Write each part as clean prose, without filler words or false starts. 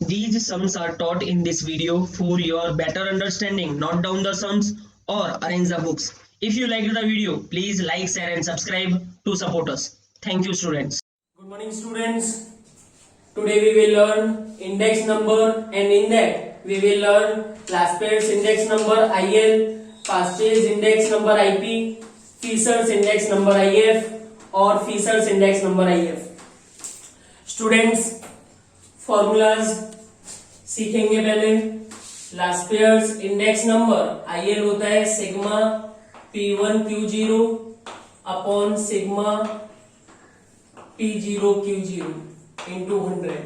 These sums are taught in this video for your better understanding. Note down the sums or arrange the books. If you liked the video, please like, share and subscribe to support us. Thank you students. Good morning students. Today we will learn index number, and in that we will learn last pairs index number IL, past days index number IP, Fisher's index number IF और Fisher's index number IF. Students formulas सीखेंगे पहले. Last pairs index number IL होता है sigma P1 Q0 upon sigma P0 Q0 into 100.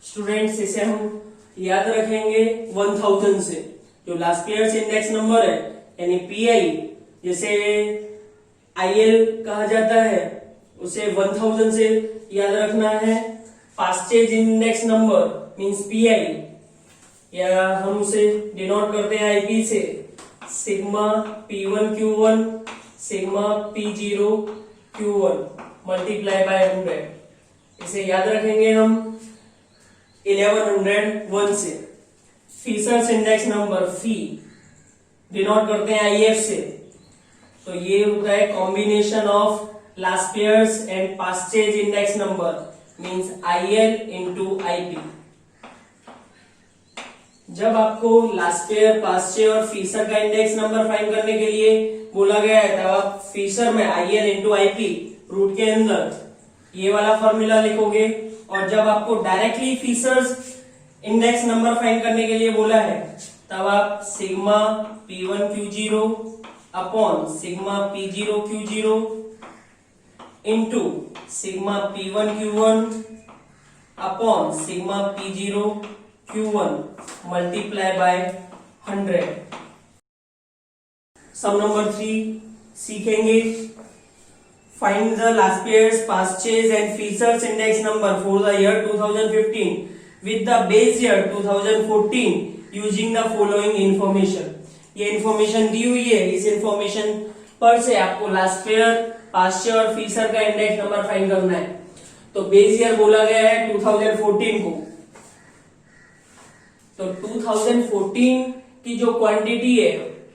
Students इसे हम याद रखेंगे 1000 से. जो लास्ट पेयर्स इंडेक्स नंबर है यानी PI जैसे IL कहा जाता है उसे 1000 से याद रखना है. पास्टेज इंडेक्स नंबर मींस PI या हम उसे डिनोट करते हैं IP से sigma P1 Q1 sigma P0 Q1 multiply by 100. इसे याद रखेंगे हम 1101 से. फीसर्स इंडेक्स नंबर फी डिनोट करते हैं IF से. तो ये होता है combination of Laspeyres and Paasche's index number means IL into IP. जब आपको लास्ट पेयर, पास्ट पेयर और फीसर का इंडेक्स नंबर फाइंड करने के लिए बोला गया है तब आप फीसर में IL इंटू IP रूट के अंदर ये वाला फॉर्मूला लिखोगे. और जब आपको directly Fisher's index number find करने के लिए बोला है तब आप sigma P1 Q0 upon sigma P0 Q0 into sigma P1 Q1 upon sigma P0 Q1 multiply by 100. Sum number 3 सीखेंगे. Find the Laspeyres, Paasche's and Fisher's index number for the year 2015 with the base year 2014 using the following information. ये information दी हुई है. इस information पर से आपको Laspeyres, past year और फीचर का इंडेक्स नंबर फाइंड करना है. तो बेस ईयर बोला गया है 2014 को. तो 2014 की जो क्वांटिटी है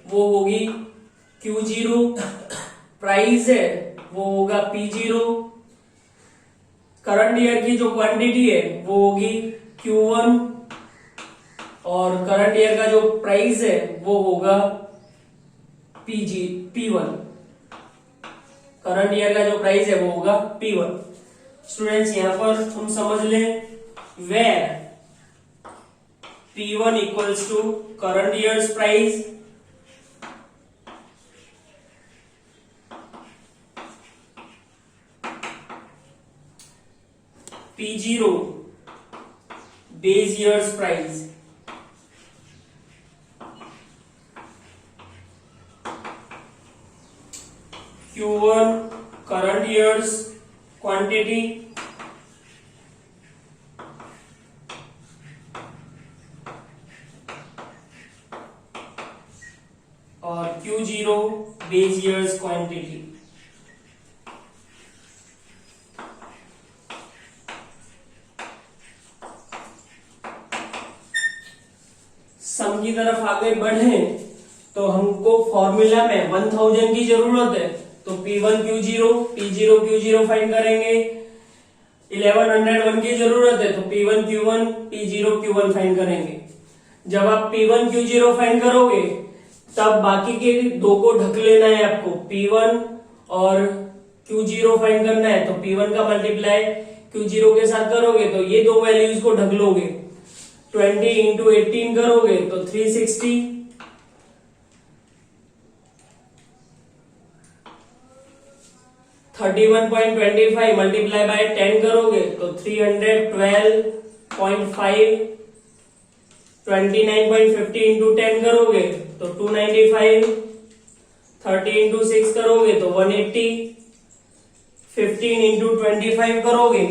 वो होगी Q0, प्राइस है वो होगा P0, करंट ईयर की जो क्वांटिटी है वो होगी Q1 और करंट ईयर का जो प्राइस है वो होगा P1. करंट ईयर का जो प्राइस है वो होगा P1. स्टूडेंट्स यहां पर हम समझ लें where P1 equals to current year's price P0 base year's price Q1 current year's quantity और Q0 base year's quantity. सम की तरफ आगे बढ़े तो हमको फॉर्मूला में 1000 की जरूरत है. तो P1 Q0 P0 Q0 find करेंगे. 1101 की जरूरत है तो P1 Q1 P0 Q1 find करेंगे. जब आप P1 Q0 फाइंड करोगे तब बाकी के दो को ढक लेना है आपको. P1 और Q0 फाइंड करना है तो P1 का मल्टीप्लाई Q0 के साथ करोगे तो ये दो वैल्यूज को ढक लोगे. 20 इंटू 18 करोगे तो 360. 31.25 मल्टीप्लाई बाय 10 करोगे तो 312.5. 29.50 इंटू 10 करोगे तो 295. 30 इंटू 6 करोगे तो 180. 15 इंटू 25 करोगे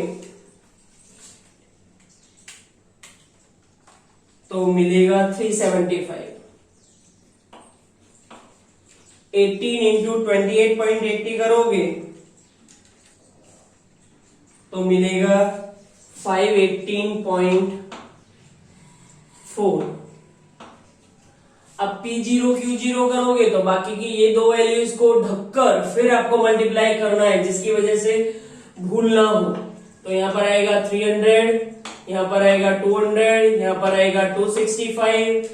तो मिलेगा 375. 18 इंटू 28.80 करोगे तो मिलेगा 518.80. 4। अब P0 Q0 करोगे तो बाकी की ये दो वैल्यूज को ढककर फिर आपको मल्टीप्लाई करना है, जिसकी वजह से भूल ना हो। तो यहाँ पर आएगा 300, यहाँ पर आएगा 200, यहाँ पर आएगा 265।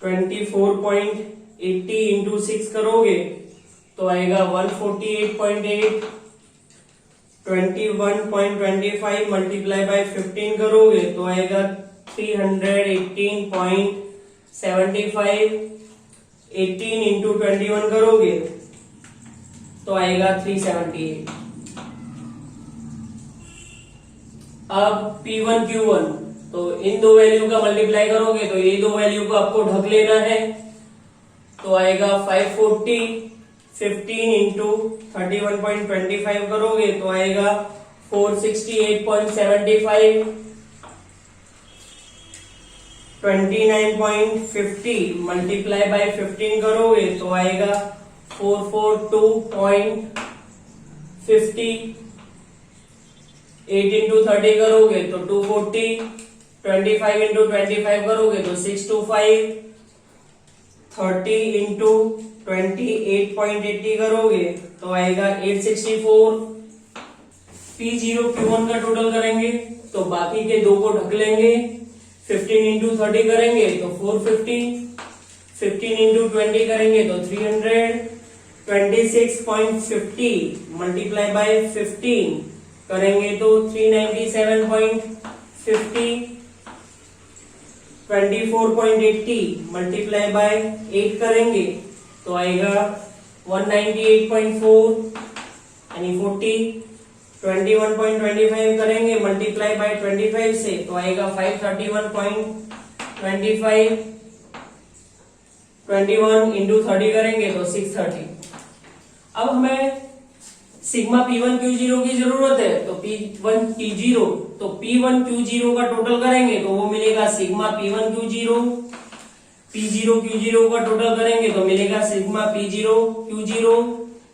24.80 इंटू 6 करोगे तो आएगा 148.8। 21.25 मल्टीप्लाई बाय 15 करोगे तो आएगा 318.75। 18 इंटू 21 करोगे तो आएगा 378। अब P1 Q1 तो इन दो वैल्यू का मल्टीप्लाई करोगे तो ये दो वैल्यू को आपको ढक लेना है, तो आएगा 540। 15 इंटू 31.25 करोगे तो आएगा 468.75। 29.50 मल्टीप्लाई बाय 15 करोगे तो आएगा 442.50। 8 इंटू 30 करोगे तो 240। 25 इंटू 25 करोगे तो 625। 30 इंटू 28.80 करोगे तो आएगा 864। P0 Q1 का टोटल करेंगे तो बाकी के दो को ढक लेंगे। 15 इंटू 30 करेंगे तो 450। 15 इंटू 20 करेंगे तो 300। 26.50 मल्टीप्लाई बाय 15 करेंगे तो 397.50। 24.80 मल्टीप्लाई बाय 8 करेंगे तो आएगा 198.4 यानी 40। 21.25 करेंगे मल्टीप्लाई बाय 25 से तो आएगा 531.25। 21 इंटू 30 करेंगे तो 630। अब हमें सिग्मा P1 Q0 की जरूरत है, तो P1 Q0 तो P1 Q0 का टोटल करेंगे तो वो मिलेगा sigma P1 Q0। P0 Q0 का टोटल करेंगे तो मिलेगा sigma P0 Q0।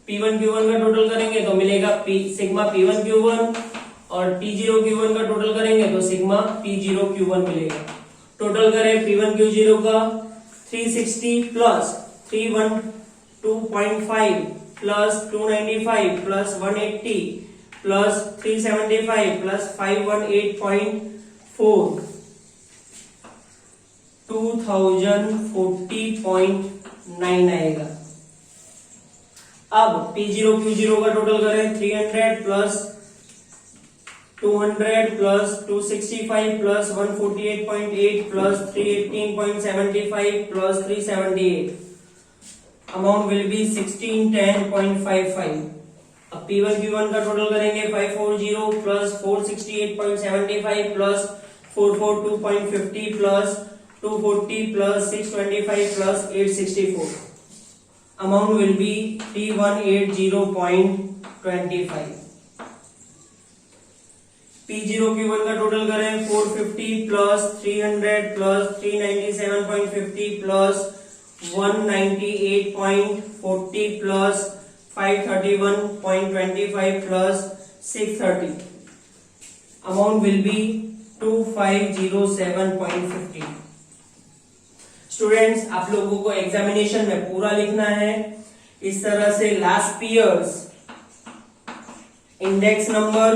P1 Q1 का टोटल करेंगे तो मिलेगा सिग्मा P1 Q1 और P0 Q1 का टोटल करेंगे तो सिग्मा P0 Q1 मिलेगा। टोटल करें P1 Q0 का 360 plus 312.5 plus 295 plus 180 plus 375 plus 518.4 2040.9 आएगा। अब P0 Q0 का टोटल करें 300 plus 200 plus 265 plus 148.8 plus 318.75 plus 378। Amount will be 1610.55। अब P1 Q1 का टोटल करेंगे 540 plus 468.75 plus 442.50 plus 240 plus 625 plus 864। Amount will be 3180.25। P0 Q1 का total करें 450 plus 300 plus 397.50 plus 198.40 plus 531.25 plus 630। Amount will be 2507.50। Students, आप लोगों को examination में पूरा लिखना है। इस तरह से Laspeyres index number,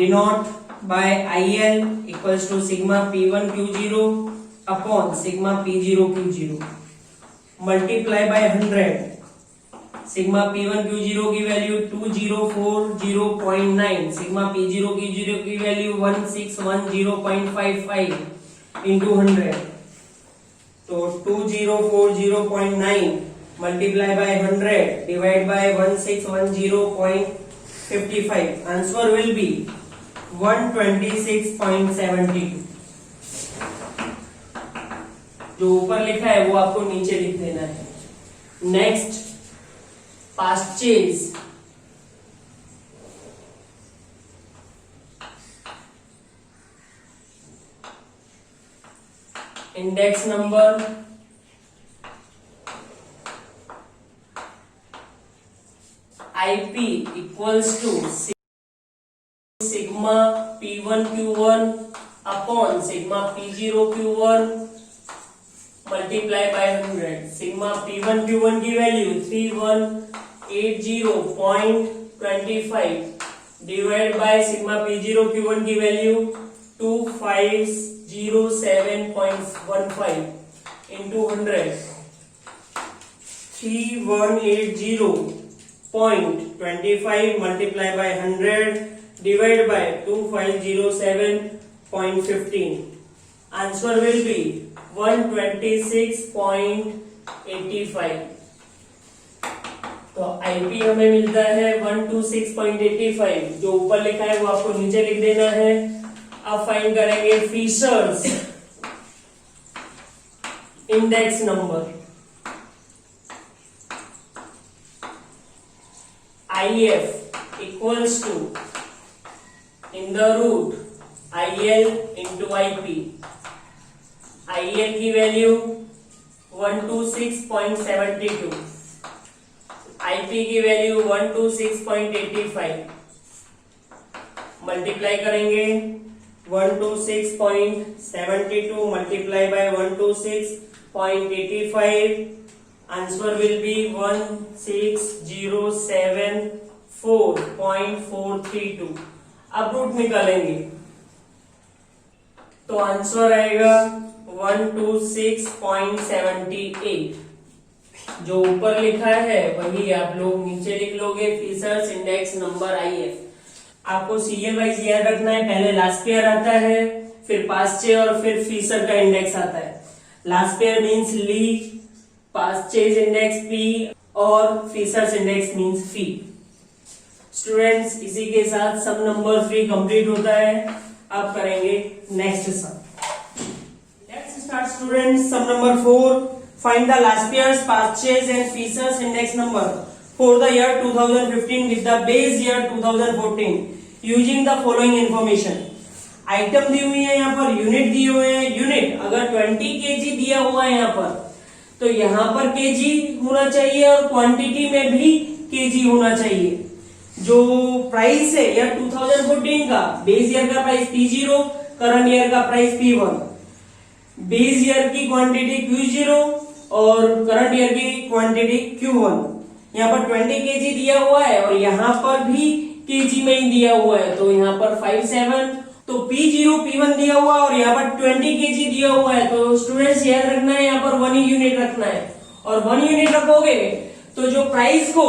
denote by IL equals to sigma P1 Q0 upon sigma P0 Q0 multiply by 100। sigma P1 Q0 की वैल्यू 2040.9, sigma P0 Q0 की वैल्यू 1610.55 into 100। तो 2040.9 multiply by 100 divide by 1610.55। Answer will be 126.72। जो ऊपर लिखा है वो आपको नीचे लिख देना है। Next, Paasche's. Index number IP equals to sigma P1Q1 upon sigma P0Q1 multiply by 100। Sigma P1Q1 की value 3180.25 divide by sigma P0Q1 की value 2507.15 into 100। 3180.25 multiply by 100 divided by 2507.15. Answer will be 126.85. तो आईपी हमें मिलता है 126.85। जो ऊपर लिखा है वो आपको नीचे लिख देना है। अब फाइंड करेंगे Fisher's index number. IF equals to in the root IL into IP। IL की वैल्यू 126.72, IP की वैल्यू 126.85। मल्टीप्लाई करेंगे 126.72 multiply by 126.85। Answer will be 16074.432। अब रूट निकालेंगे तो आंसर आएगा 126.78। जो ऊपर लिखा है वही आप लोग नीचे लिख लोगे। Fisher's index number IF। आपको सीरियल वाइज याद रखना है। पहले लास्ट पेयर आता है, फिर पास्ट चेयर और फिर फिशर का इंडेक्स आता है। लास्ट पेयर मीन्स ली, पास्ट चेज इंडेक्स पी और फिशर्स इंडेक्स मींस फी। स्टूडेंट्स इसी के साथ सम नंबर 3 कंप्लीट होता है। अब करेंगे next sum. Let's start students. Sum number 4, find the Laspeyres Paasche's and Fisher's index number for the year 2015 with the base year 2014 using the following information. Item दी हुई है, यहाँ per unit दिए हुए हैं। Unit अगर 20 kg दिया हुआ है यहाँ पर, तो यहाँ पर केजी होना चाहिए और क्वांटिटी में भी केजी होना चाहिए। जो प्राइस है या 2014 का बेस ईयर का प्राइस P0, करंट ईयर का प्राइस P1, बेस ईयर की क्वांटिटी Q0 और करंट ईयर की क्वांटिटी Q1। यहाँ पर 20 केजी दिया हुआ है और यहाँ पर भी केजी में ही दिया हुआ है, तो यहाँ पर 57। तो P0 P1 दिया हुआ और यहाँ पर 20 केजी दिया हुआ है। तो स्टूडेंट्स याद रखना है, यहाँ पर 1 यूनिट रखना है और 1 यूनिट रखोगे तो जो प्राइस को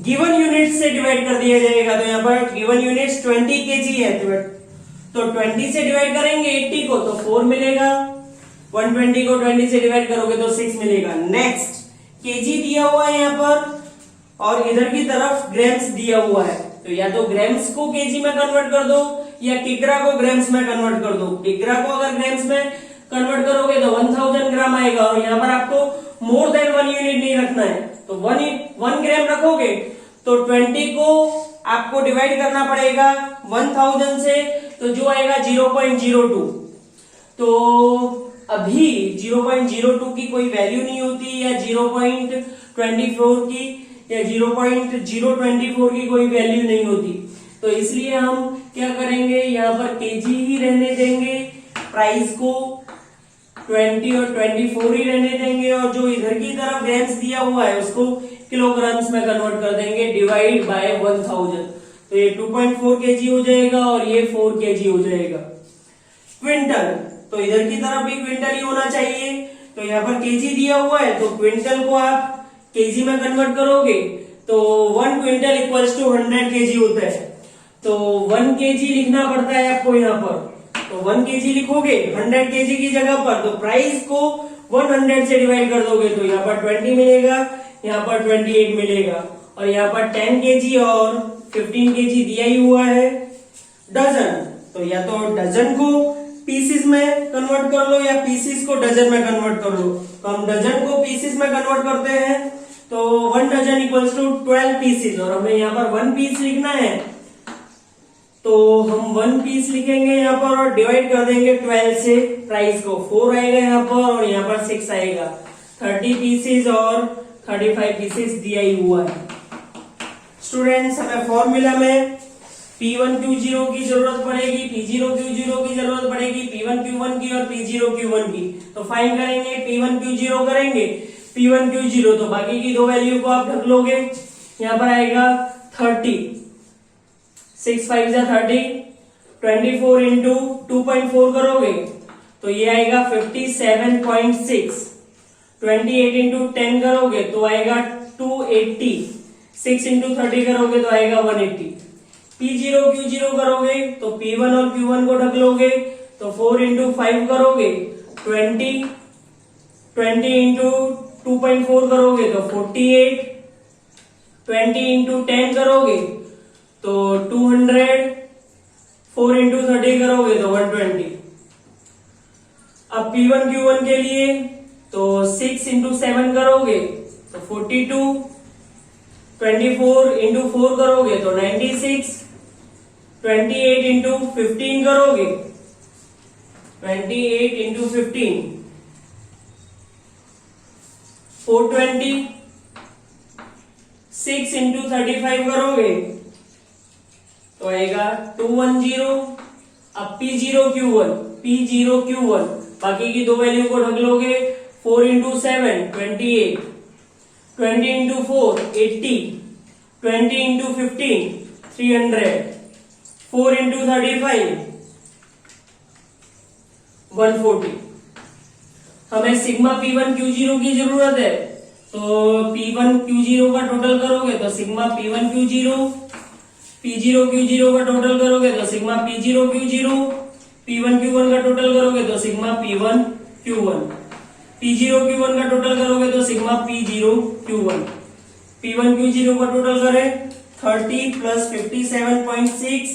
गिवन यूनिट से डिवाइड कर दिया जाएगा। तो यहाँ पर गिवन यूनिट्स 20 केजी है, तो 20 से डिवाइड करेंगे 80 को तो 4 मिलेगा। 120 को 20 से डिवाइड करोगे तो 6 मिलेगा। नेक्स्ट केजी दिया हुआ है यहाँ पर और इधर की तरफ ग्राम्स दिया हुआ है, तो या तो ग्राम्स को केजी में कन्वर्ट कर दो या किग्रा को ग्राम्स में कन्वर्ट कर दो। किग्रा को अगर ग्राम्स में कन्वर्ट करोगे तो 1000 ग्राम आएगा और यहाँ पर आपको मोर देन 1 यूनिट नहीं रखना है। तो 1 ग्राम रखोगे तो 20 को आपको डिवाइड करना पड़ेगा 1000 से, तो जो आएगा 0.02। तो अभी 0.02 की कोई वैल्यू नहीं होती या 0.24 की या 0.024 की कोई वैल्यू नहीं होती। तो इसलिए हम क्या करेंगे, यहाँ पर केजी ही रहने देंगे, प्राइस को 20 और 24 ही रहने देंगे और जो इधर की तरफ ग्राम्स दिया हुआ है उसको किलोग्राम्स में कन्वर्ट कर देंगे डिवाइड बाय 1000। तो ये 2.4 केजी हो जाएगा और ये 4 केजी हो जाएगा। क्विंटल, तो इधर की तरफ भी क्विंटल ही होना चाहिए। तो यहाँ पर केजी दिया हुआ है तो क्विंटल को आप केजी में कन्वर्ट करोगे तो 1 क्विंटल इक्वल्स टू 100 केजी होता है। तो 1 केजी लिखना पड़ता है आपको यहाँ पर। तो 1 केजी लिखोगे 100 केजी की जगह पर, तो प्राइस को 100 से डिवाइड कर दोगे तो यहाँ पर 20 मिलेगा, यहाँ पर 28 मिलेगा और यहाँ पर 10 केजी और 15 केजी दिया ही हुआ है। डजन, तो या तो डजन को पीसेस में कन्वर्ट कर लो या पीसेस को डजन में कन्वर्ट कर लो। तो हम डजन को पीसेस में कन्वर्ट करते हैं तो 1 डजन इक्वल्स टू 12 पीसेस और हमें यहाँ पर 1 पीस लिखना है तो हम 1 पीस लिखेंगे यहाँ पर और डिवाइड कर देंगे 12 से। प्राइस को 4 आएगा यहाँ पर और यहाँ पर 6 आएगा। 30 पीसेस और 35 पीसेस दिया ही हुआ है। स्टूडेंट्स हमें फॉर्मूला में P1 Q0 की जरूरत पड़ेगी, P0 Q0 की जरूरत पड़ेगी, P1 Q1 की और P0 Q1 की। तो फाइंड करेंगे, P1 Q0 करेंगे, P1 Q0, तो बाकी की दो वैल्यू को आप ढक लोगे। यहाँ पर आएगा 30, 6 5 जा 30, 24 इंटू 2.4 करोगे तो ये आएगा 57.6, 28 इंटू 10 करोगे तो आएगा 280, 6 इंटू 30 करोगे तो आएगा 180। P0 Q0 करोगे तो P1 और Q1 को ढक लोगे, तो 4 इंटू 5 करोगे 20, 20 इंटू 2.4 करोगे तो 48, 20 इंटू 10 करोगे तो 200, 4 इंटू 30 करोगे तो 120। अब P1 Q1 के लिए तो 6 इंटू 7 करोगे तो 42, 24 इंटू 4 करोगे तो 96, 28 इंटू 15 करोगे, 28 इंटू 15 420, 6 इंटू 35 करोगे तो आएगा 210। अब P0 Q1 बाकी की दो वैल्यू को ढक लोगे, 4 इंटू 7 28, 20 इंटू 4 80, 20 इंटू 15 300, 4 इंटू 35 140। हमें सिग्मा P1 Q0 की जरूरत है, तो P1 Q0 का टोटल करोगे तो sigma P1 Q0, P0 Q0 का टोटल करोगे तो sigma P0 Q0, P1 Q1 का टोटल करोगे तो sigma P1 Q1, P0 Q1 का टोटल करोगे तो sigma P0 Q1। P1 Q0 का टोटल करें 30 प्लस 57.6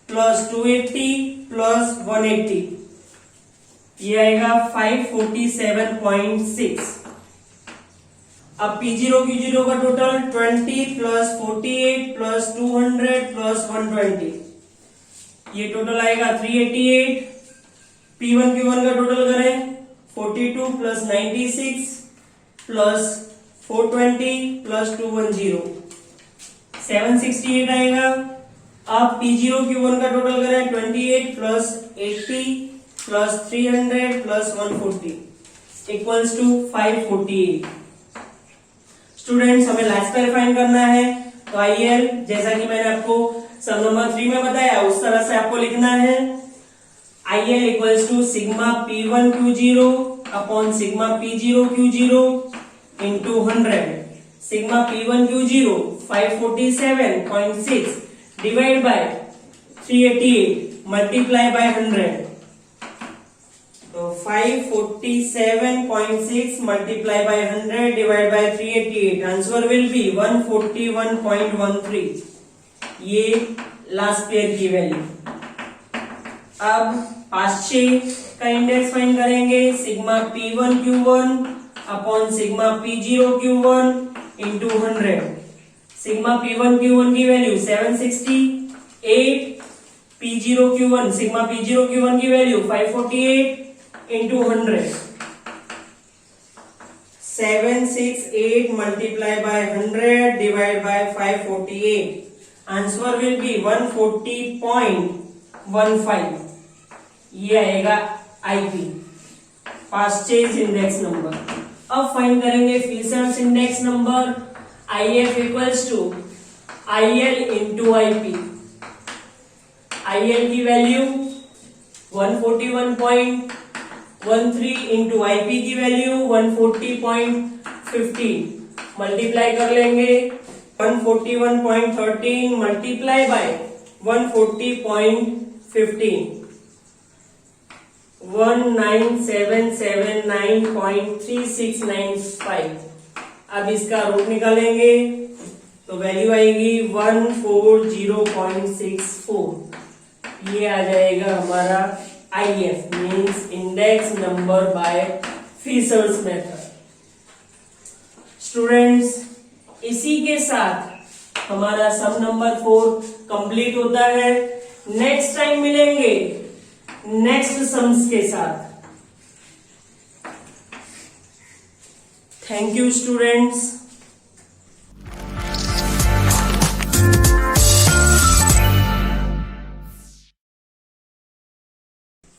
प्लस 280 प्लस 180, ये आएगा 547.6। अब P0 Q0 का टोटल 20 प्लस 48 प्लस 200 प्लस 120, ये टोटल आएगा 388। P1 Q1 का टोटल करें 42 प्लस 96 प्लस 420 प्लस 210, 768 आएगा। अब P0 Q1 का टोटल करें 28 plus 80 plus 300 plus 140 equals to 548। Students, हमें लास्ट पेयर फाइंड करना है, तो आईएल जैसा कि मैंने आपको सम नंबर 3 में बताया उस तरह से आपको लिखना है। IL equals to sigma P1 Q0 upon sigma P0 Q0 into 100। Sigma P1 Q0 547.6 divide by 388 multiply by 100, तो 547.6 multiply by 100 divided by 388, answer will be 141.13। ये लास्ट पेयर की वैल्यू। अब पास्ट का इंडेक्स फाइंड करेंगे, sigma P1 Q1 upon sigma P0 Q1 into 100। Sigma P1 Q1 की value 768, P0 Q1 sigma P0 Q1 की value 548 into 100, 768 multiply by 100 divide by 548, answer will be 140.15। ये आएगा IP, Paasche's index number. अब find करेंगे Fisher's index number. IF equals to IL into IP. IL की value 141.13 into IP की value 140.15, multiply कर लेंगे 141.13 multiply by 140.15, 19779.3695। अब इसका रूट निकालेंगे तो वैल्यू आएगी 140.64। ये आ जाएगा हमारा IF means index number by features method. Students, इसी के साथ हमारा सम नंबर 4 कंप्लीट होता है। नेक्स्ट टाइम मिलेंगे नेक्स्ट सम्स के साथ। Thank you students.